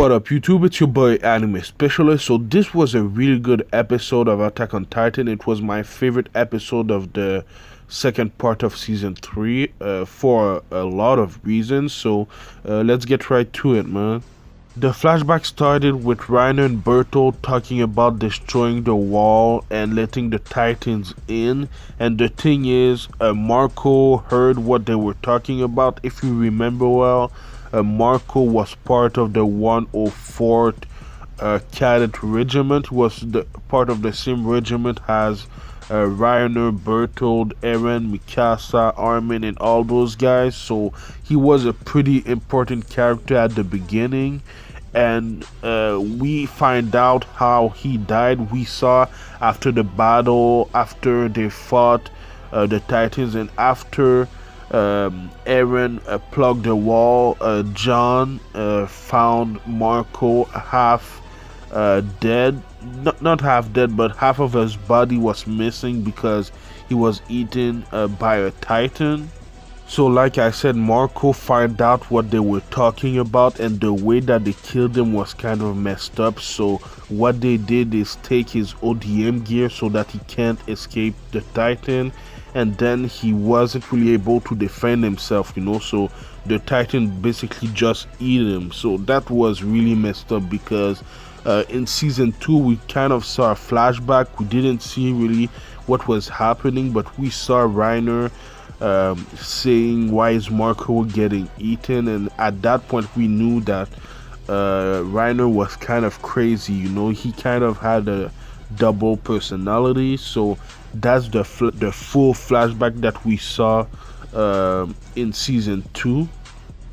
What up YouTube, it's your boy Anime Specialist. So this was a really good episode of Attack on Titan. It was my favorite episode of the second part of season 3 for a lot of reasons. So let's get right to it, man. The flashback started with Reiner and Bertolt talking about destroying the wall and letting the Titans in. And the thing is, Marco heard what they were talking about. If you remember well, Marco was part of the 104th Cadet Regiment. Was the part of the same regiment as Reiner, Bertold, Eren, Mikasa, Armin, and all those guys. So he was a pretty important character at the beginning. And we find out how he died. We saw after the battle, after they fought the Titans, and after Eren plugged the wall, John found Marco half dead. Not half dead, but half of his body was missing because he was eaten by a Titan. So like I said, Marco found out what they were talking about, and the way that they killed him was kind of messed up. So what they did is take his ODM gear so that he can't escape the Titan, and then he wasn't really able to defend himself, you know, so the Titan basically just eat him. So that was really messed up because in season 2 we kind of saw a flashback. We didn't see really what was happening, but we saw Reiner saying why is Marco getting eaten, and at that point we knew that Reiner was kind of crazy, you know, he kind of had a double personality. So that's the full flashback that we saw in season 2.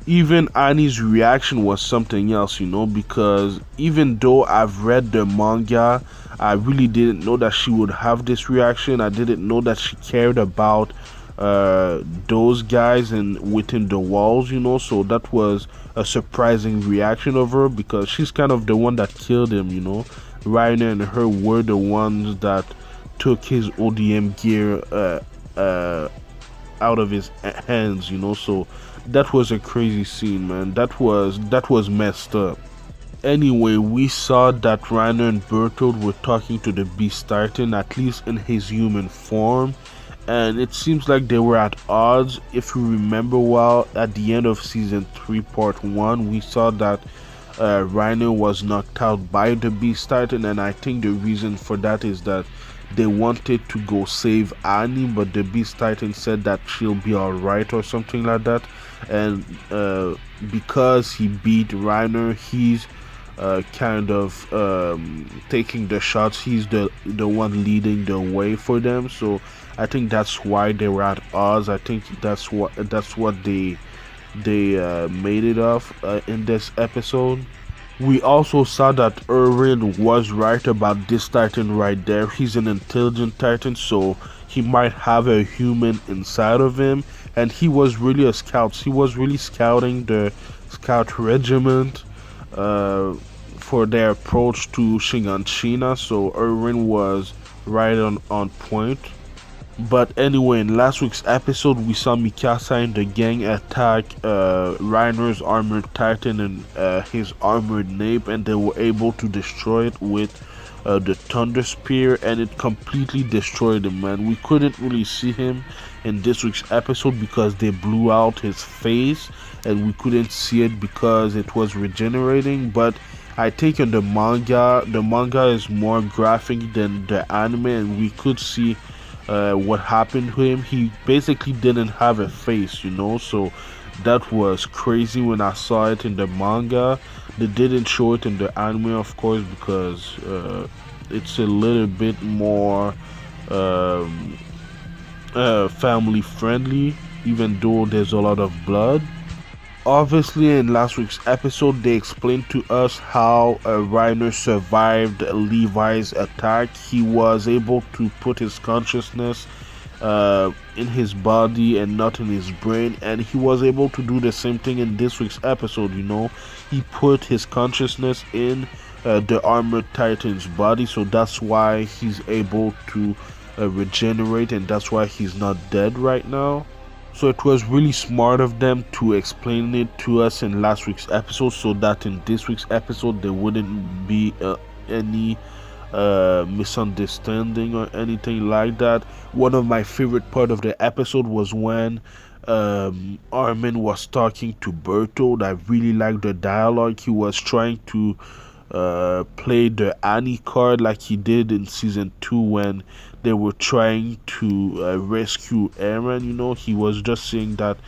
Even Annie's reaction was something else, you know, because even though I've read the manga, I really didn't know that she would have this reaction. I didn't know that she cared about those guys and within the walls, you know. So that was a surprising reaction of her, because she's kind of the one that killed him, you know. Reiner and her were the ones that took his ODM gear out of his hands, you know. So that was a crazy scene, man. That was messed up. Anyway, we saw that Reiner and Bertolt were talking to the Beast Titan, at least in his human form, and it seems like they were at odds. If you remember well, at the end of season 3 part 1, we saw that Reiner was knocked out by the Beast Titan, and I think the reason for that is that they wanted to go save Annie, but the Beast Titan said that she'll be alright or something like that. And because he beat Reiner, he's kind of taking the shots. He's the one leading the way for them. So I think that's why they were at odds. I think that's what they made it of in this episode. We also saw that Erwin was right about this Titan right there. He's an intelligent Titan, so he might have a human inside of him, and he was really a scout. He was really scouting the scout regiment for their approach to Shingeki. So Erwin was right on point. But anyway, in last week's episode, we saw Mikasa and the gang attack Reiner's armored Titan and his armored nape, and they were able to destroy it with the Thunder Spear, and it completely destroyed him, man. We couldn't really see him in this week's episode because they blew out his face, and we couldn't see it because it was regenerating. But I think in the manga is more graphic than the anime, and we could see what happened to him. He basically didn't have a face, you know, so that was crazy when I saw it in the manga. They didn't show it in the anime, of course, because it's a little bit more family friendly, even though there's a lot of blood. Obviously, in last week's episode, they explained to us how Reiner survived Levi's attack. He was able to put his consciousness in his body and not in his brain, and he was able to do the same thing in this week's episode, you know. He put his consciousness in the armored Titan's body, so that's why he's able to regenerate, and that's why he's not dead right now. So it was really smart of them to explain it to us in last week's episode, so that in this week's episode there wouldn't be any misunderstanding or anything like that. One of my favorite part of the episode was when Armin was talking to Bertold. I really liked the dialogue. He was trying to play the Annie card like he did in season 2 when they were trying to rescue Aaron. He was just saying that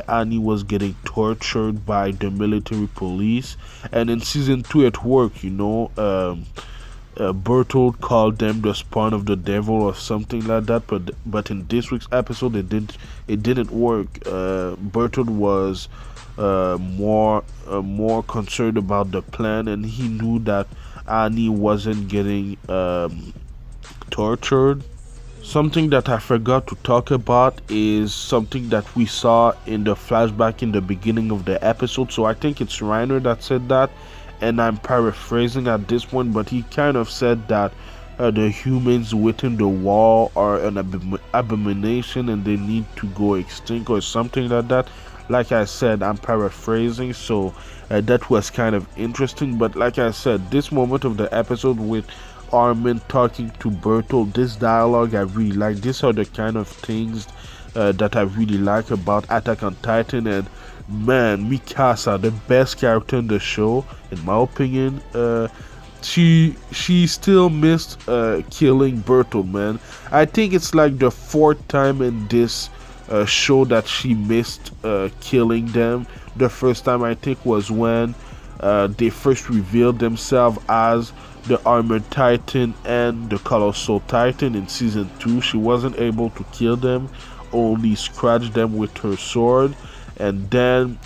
Annie was getting tortured by the military police, and in season 2 it worked. Bertold called them the spawn of the devil or something like that, but in this week's episode it didn't work. Bertold was more concerned about the plan, and he knew that Annie wasn't getting tortured. Something that I forgot to talk about is something that we saw in the flashback in the beginning of the episode. So I think it's Reiner that said that, and I'm paraphrasing at this point, but he kind of said that the humans within the wall are an abomination and they need to go extinct or something like that. Like I said, I'm paraphrasing, so that was kind of interesting. But like I said, this moment of the episode with Armin talking to Bertold, this dialogue I really like. These are the kind of things that I really like about Attack on Titan. And man, Mikasa, the best character in the show, in my opinion. She still missed killing Bertold, man. I think it's like the 4th time in this show that she missed killing them. The first time I think was when they first revealed themselves as the Armored Titan and the Colossal Titan in season 2. She wasn't able to kill them, only scratch them with her sword. And then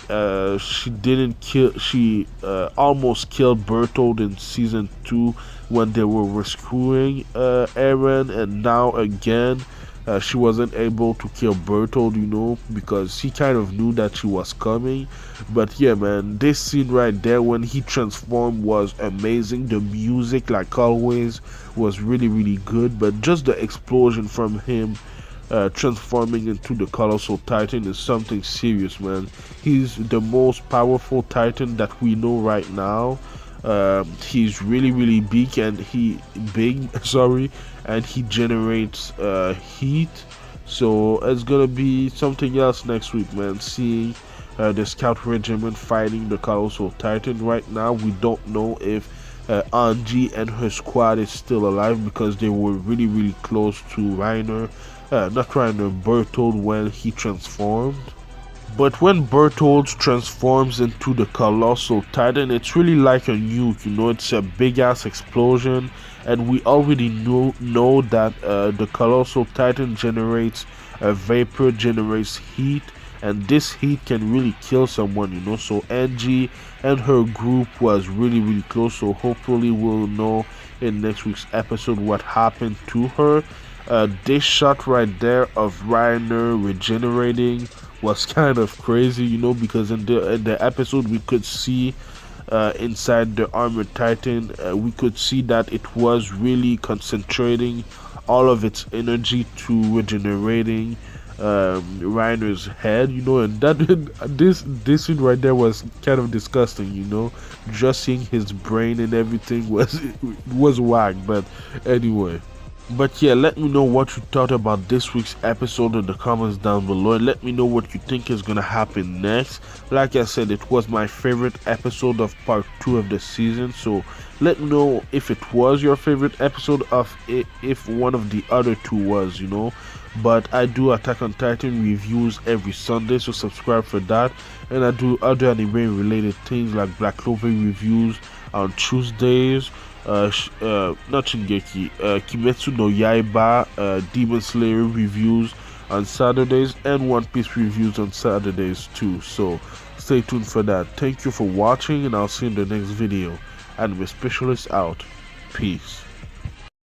she almost killed Bertold in season 2 when they were rescuing Eren. And now again she wasn't able to kill Bertold, because he kind of knew that she was coming. But yeah, man, this scene right there when he transformed was amazing. The music, like always, was really, really good. But just the explosion from him transforming into the Colossal Titan is something serious, man. He's the most powerful Titan that we know right now. He's really, really big, and and he generates heat. So it's gonna be something else next week, man. Seeing the Scout Regiment fighting the Colossal Titan. Right now, we don't know if Angie and her squad is still alive, because they were really, really close to Bertold when he transformed. But when Bertold transforms into the Colossal Titan, it's really like a nuke, it's a big ass explosion. And we already know that the Colossal Titan generates vapor, generates heat, and this heat can really kill someone, So Angie and her group was really, really close, so hopefully we'll know in next week's episode what happened to her. This shot right there of Reiner regenerating was kind of crazy, because in the episode we could see inside the Armored Titan, we could see that it was really concentrating all of its energy to regenerating Reiner's head, and that this scene right there was kind of disgusting, just seeing his brain and everything was whack. But anyway. But yeah, let me know what you thought about this week's episode in the comments down below, and let me know what you think is gonna happen next. Like I said, it was my favorite episode of part 2 of the season, so let me know if it was your favorite episode, of it, if one of the other 2 was, But I do Attack on Titan reviews every Sunday, so subscribe for that. And I do other anime related things like Black Clover reviews on Tuesdays, not Shingeki, Kimetsu no Yaiba, Demon Slayer reviews on Saturdays, and One Piece reviews on Saturdays too. So stay tuned for that. Thank you for watching, and I'll see you in the next video. Anime Specialist out. Peace.